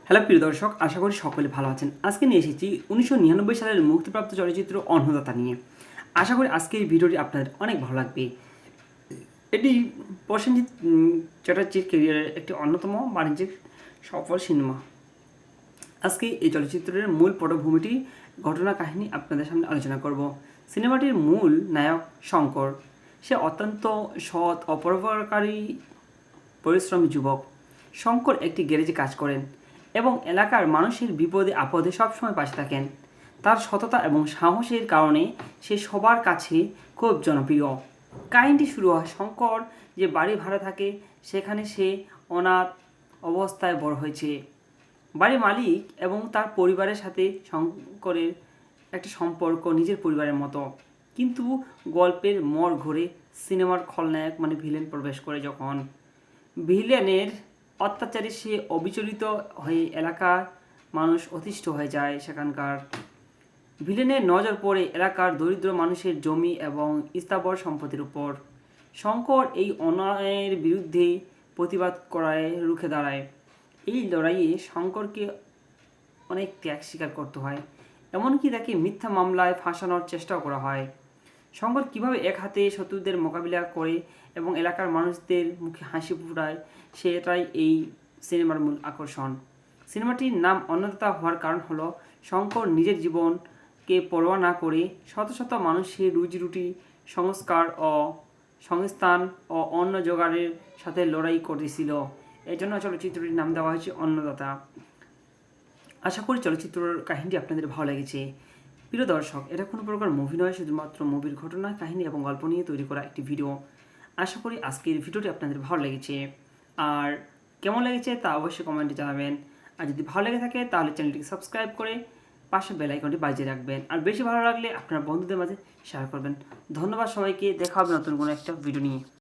Hello প্রিয় দর্শক, আশা করি সকলে ভালো আছেন। আজকে নিয়ে এসেছি 1999 সালের মুক্তিপ্রাপ্ত চলচ্চিত্র অন্নদাতা নিয়ে। আশা করি আজকের এই ভিডিওটি আপনাদের অনেক ভালো লাগবে। এটি প্রসেনজিৎ চ্যাটার্জির ক্যারিয়ারের একটি অন্যতম বাণিজ্যিক সফল সিনেমা। আজকে এই চলচ্চিত্রের মূল পটভূমিটি ঘটনা কাহিনী আপনাদের সামনে আলোচনা করব। সিনেমাটির মূল নায়ক শঙ্কর। সে অত্যন্ত সৎ, অপরোপকারী, পরিশ্রমী যুবক। শঙ্কর একটি গ্যারেজে কাজ করেন এবং এলাকার মানুষের বিপদে আপদে সবসময় পাশে থাকেন। তার সততা এবং সাহসের কারণে সে সবার কাছে খুব জনপ্রিয়। কাহিনীটি শুরু হয় শঙ্কর যে বাড়ি ভাড়া থাকে সেখানে সে অনাথ অবস্থায় বড় হয়েছে। বাড়ির মালিক এবং তার পরিবারের সাথে শঙ্করের একটা সম্পর্ক নিজের পরিবারের মতো। কিন্তু গল্পের মোড় ঘুরে সিনেমার খলনায়ক মানে ভিলেন প্রবেশ করে। যখন ভিলেনের অত্যাচারে সে অবিচলিত হয়ে এলাকার মানুষ অতিষ্ঠ হয়ে যায়। সেখানকার ভিলেনের নজর পড়ে এলাকার দরিদ্র মানুষের জমি এবং স্থাবর সম্পত্তির উপর। শঙ্কর এই অন্যায়ের বিরুদ্ধে প্রতিবাদ করায় রুখে দাঁড়ায়। এই লড়াইয়ে শঙ্করকে অনেক ত্যাগ স্বীকার করতে হয়, এমনকি তাকে মিথ্যা মামলায় ফাঁসানোর চেষ্টাও করা হয়। শঙ্কর কীভাবে এক হাতে শত্রুদের মোকাবিলা করে এবং এলাকার মানুষদের মুখে হাসি ফুটায়, সেটাই এই সিনেমার মূল আকর্ষণ। সিনেমাটির নাম অন্নদাতা হওয়ার কারণ হলো শঙ্কর নিজের জীবনকে পরোয়া না করে শত শত মানুষের রুজিরুটি, সংস্কার ও সংস্থান ও অন্ন জোগাড়ের সাথে লড়াই করেছিল। এই জন্য চলচ্চিত্রটির নাম দেওয়া হয়েছে অন্নদাতা। আশা করি চলচ্চিত্রের কাহিনীটি আপনাদের ভালো লেগেছে। প্রিয় দর্শক, এটা কোনো প্রকার মুভি নয়, শুধুমাত্র মুভির ঘটনা, কাহিনী এবং গল্প নিয়ে তৈরি করা একটি ভিডিও। আশা করি আজকের ভিডিওটি আপনাদের ভালো লেগেছে। আর কেমন লেগেছে তা অবশ্যই কমেন্টে জানাবেন। আর যদি ভালো লেগে থাকে তাহলে চ্যানেলটিকে সাবস্ক্রাইব করে পাশে বেল আইকনটি বাজিয়ে রাখবেন। আর বেশি ভালো লাগলে আপনার বন্ধুদের মাঝে শেয়ার করবেন। ধন্যবাদ সবাইকে। দেখা হবে নতুন কোনো একটা ভিডিও নিয়ে।